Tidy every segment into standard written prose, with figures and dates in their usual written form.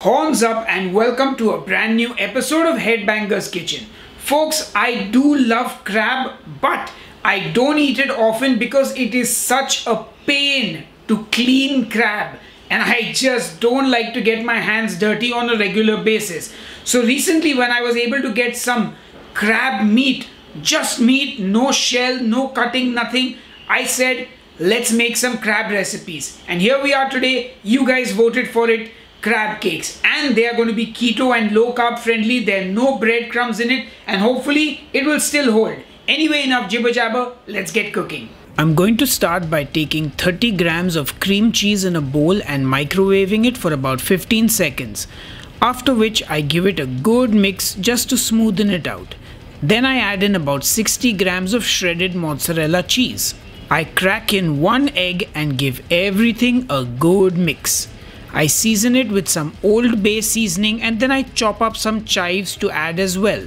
Horns up and welcome to a brand new episode of Headbanger's Kitchen. Folks, I do love crab, but I don't eat it often because it is such a pain to clean crab. And I just don't like to get my hands dirty on a regular basis. So recently when I was able to get some crab meat, just meat, no shell, no cutting, nothing, I said, let's make some crab recipes. And here we are today. You guys voted for it. Crab cakes, and they are going to be keto and low carb friendly. There are no breadcrumbs in it, and hopefully it will still hold. Anyway, enough jibber jabber, let's get cooking. I'm going to start by taking 30 grams of cream cheese in a bowl and microwaving it for about 15 seconds, after which I give it a good mix just to smoothen it out. Then I add in about 60 grams of shredded mozzarella cheese. I crack in one egg and give everything a good mix. I season it with some Old Bay seasoning and then I chop up some chives to add as well.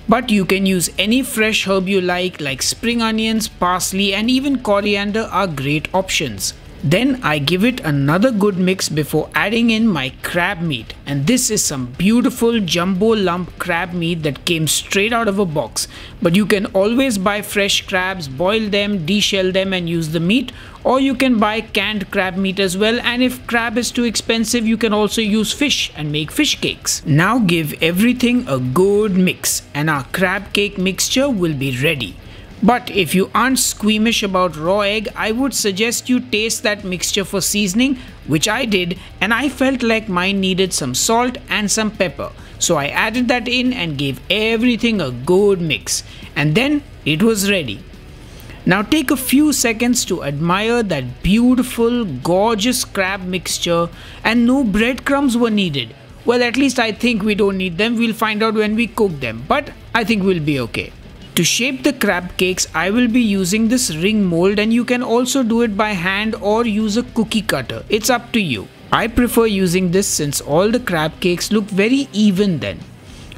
But you can use any fresh herb you like spring onions, parsley and even coriander are great options. Then I give it another good mix before adding in my crab meat, and this is some beautiful jumbo lump crab meat that came straight out of a box. But you can always buy fresh crabs, boil them, deshell them and use the meat, or you can buy canned crab meat as well, and if crab is too expensive you can also use fish and make fish cakes. Now give everything a good mix and our crab cake mixture will be ready. But if you aren't squeamish about raw egg, I would suggest you taste that mixture for seasoning, which I did, and I felt like mine needed some salt and some pepper. So I added that in and gave everything a good mix. And then it was ready. Now take a few seconds to admire that beautiful, gorgeous crab mixture, and no breadcrumbs were needed. Well, at least I think we don't need them. We'll find out when we cook them, but I think we'll be okay. To shape the crab cakes, I will be using this ring mold, and you can also do it by hand or use a cookie cutter. It's up to you. I prefer using this since all the crab cakes look very even then.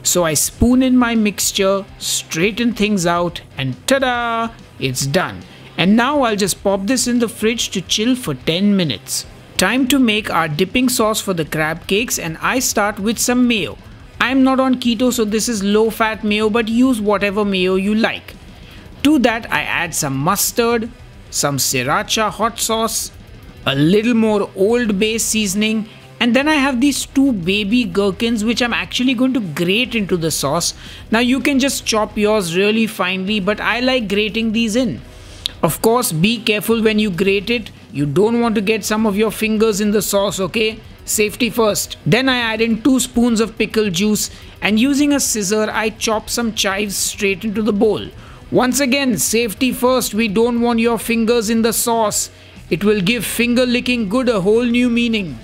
So I spoon in my mixture, straighten things out, and ta-da! It's done. And now I'll just pop this in the fridge to chill for 10 minutes. Time to make our dipping sauce for the crab cakes, and I start with some mayo. I'm not on keto, so this is low fat mayo, but use whatever mayo you like. To that I add some mustard, some sriracha hot sauce, a little more Old Bay seasoning, and then I have these two baby gherkins which I'm actually going to grate into the sauce. Now you can just chop yours really finely, but I like grating these in. Of course, be careful when you grate it. You don't want to get some of your fingers in the sauce, okay? Safety first. Then I add in 2 spoons of pickle juice, and using a scissor I chop some chives straight into the bowl. Once again, safety first. We don't want your fingers in the sauce. It will give finger licking good a whole new meaning.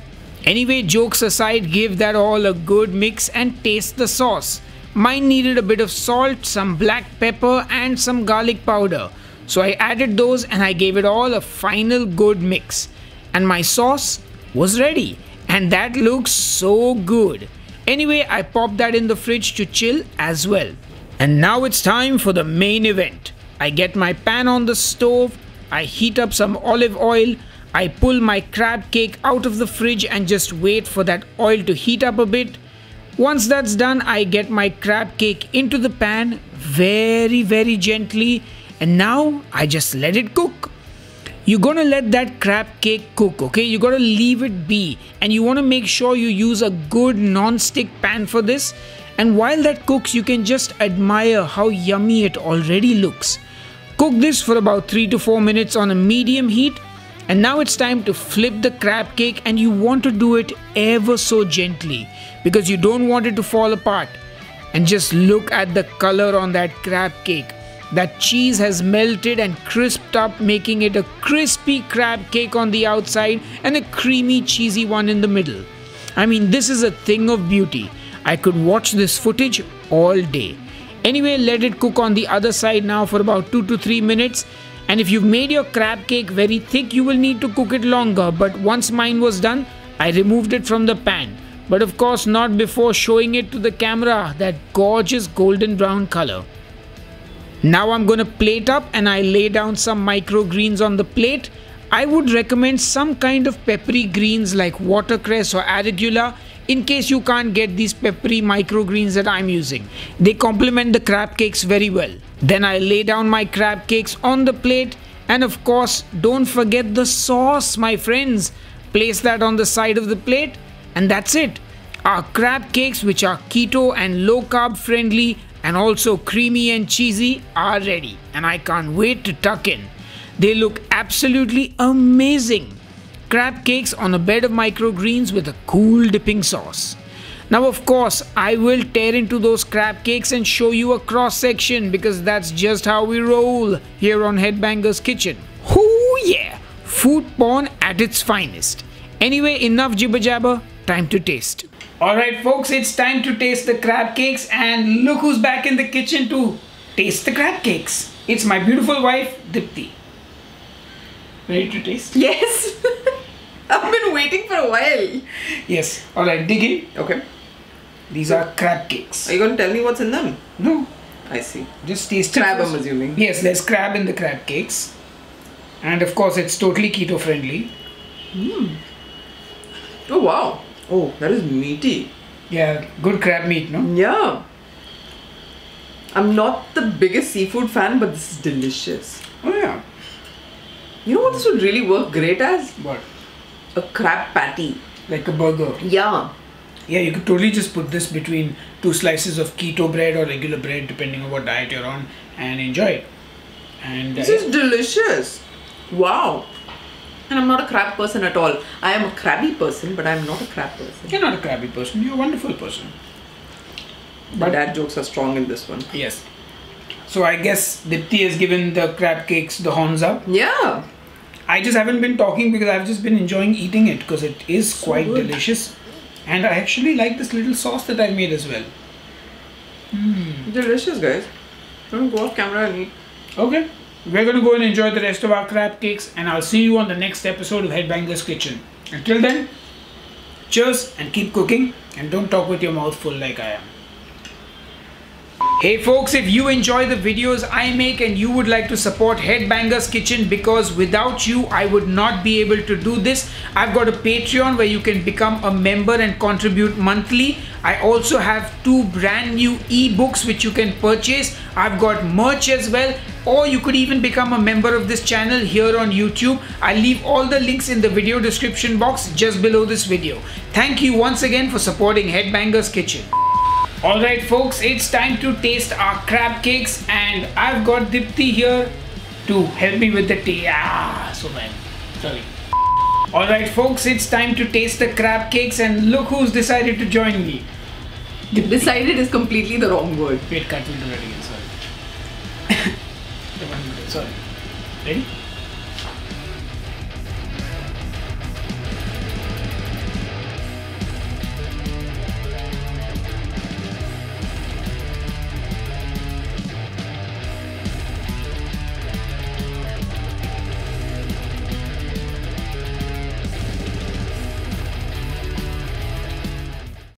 Anyway, jokes aside, give that all a good mix and taste the sauce. Mine needed a bit of salt, some black pepper and some garlic powder. So I added those and I gave it all a final good mix. And my sauce was ready. And that looks so good. Anyway, I popped that in the fridge to chill as well. And now it's time for the main event. I get my pan on the stove, I heat up some olive oil, I pull my crab cake out of the fridge and just wait for that oil to heat up a bit. Once that's done, I get my crab cake into the pan very gently, and now I just let it cook. You're gonna let that crab cake cook, okay? You gotta leave it be, and you wanna make sure you use a good non-stick pan for this. And while that cooks, you can just admire how yummy it already looks. Cook this for about 3 to 4 minutes on a medium heat, and now it's time to flip the crab cake, and you want to do it ever so gently because you don't want it to fall apart. And just look at the color on that crab cake. That cheese has melted and crisped up, making it a crispy crab cake on the outside and a creamy cheesy one in the middle. I mean, this is a thing of beauty. I could watch this footage all day. Anyway, let it cook on the other side now for about 2 to 3 minutes. And if you've made your crab cake very thick, you will need to cook it longer. But once mine was done, I removed it from the pan. But of course not before showing it to the camera, that gorgeous golden brown color. Now I'm gonna plate up and I lay down some microgreens on the plate. I would recommend some kind of peppery greens like watercress or arugula. in case you can't get these peppery microgreens that I'm using. They complement the crab cakes very well. Then I lay down my crab cakes on the plate, and of course don't forget the sauce, my friends. Place that on the side of the plate, and that's it. Our crab cakes, which are keto and low carb friendly and also creamy and cheesy, are ready, and I can't wait to tuck in. They look absolutely amazing. Crab cakes on a bed of microgreens with a cool dipping sauce. Now of course I will tear into those crab cakes and show you a cross section, because that's just how we roll here on Headbangers Kitchen. Hoo yeah! Food porn at its finest. Anyway, enough jibber jabber, time to taste. Alright folks, it's time to taste the crab cakes, and look who's back in the kitchen to taste the crab cakes. It's my beautiful wife, Dipti. Ready to taste? Yes! I've been waiting for a while. Yes. Alright, dig in. Okay. These are crab cakes. Are you going to tell me what's in them? No. I see. Just taste Crab, it. I'm assuming. Yes, there's crab in the crab cakes. And of course, it's totally keto friendly. Oh wow. Oh, that is meaty. Yeah, good crab meat, no? Yeah. I'm not the biggest seafood fan, but this is delicious. Oh yeah. You know what this would really work great as? What? A crab patty. Like a burger. Yeah. Yeah, you could totally just put this between 2 slices of keto bread or regular bread, depending on what diet you're on, and enjoy it. And This is delicious. Wow. And I'm not a crab person at all. I am a crabby person, but I'm not a crab person. You're not a crabby person, you're a wonderful person. But dad jokes are strong in this one. Yes. So I guess Dipti has given the crab cakes the horns up. Yeah. I just haven't been talking because I've just been enjoying eating it, because it is quite good. delicious. And I actually like this little sauce that I've made as well. Delicious, guys. I'm gonna go off camera and eat. Okay. We're going to go and enjoy the rest of our crab cakes, and I'll see you on the next episode of Headbangers Kitchen. Until then, cheers and keep cooking, and don't talk with your mouth full like I am. Hey folks, if you enjoy the videos I make and you would like to support Headbangers Kitchen, because without you I would not be able to do this, I've got a Patreon where you can become a member and contribute monthly. I also have 2 brand new ebooks which you can purchase. I've got merch as well, or you could even become a member of this channel here on YouTube. I'll leave all the links in the video description box just below this video. Thank you once again for supporting Headbangers Kitchen. Alright folks, it's time to taste our crab cakes, and I've got Dipti here to help me with the tea. So bad. Sorry. Alright folks, it's time to taste the crab cakes, and look who's decided to join me. Dipti. Decided is completely the wrong word. Wait, cut, we'll do that again, sorry. Sorry. Ready?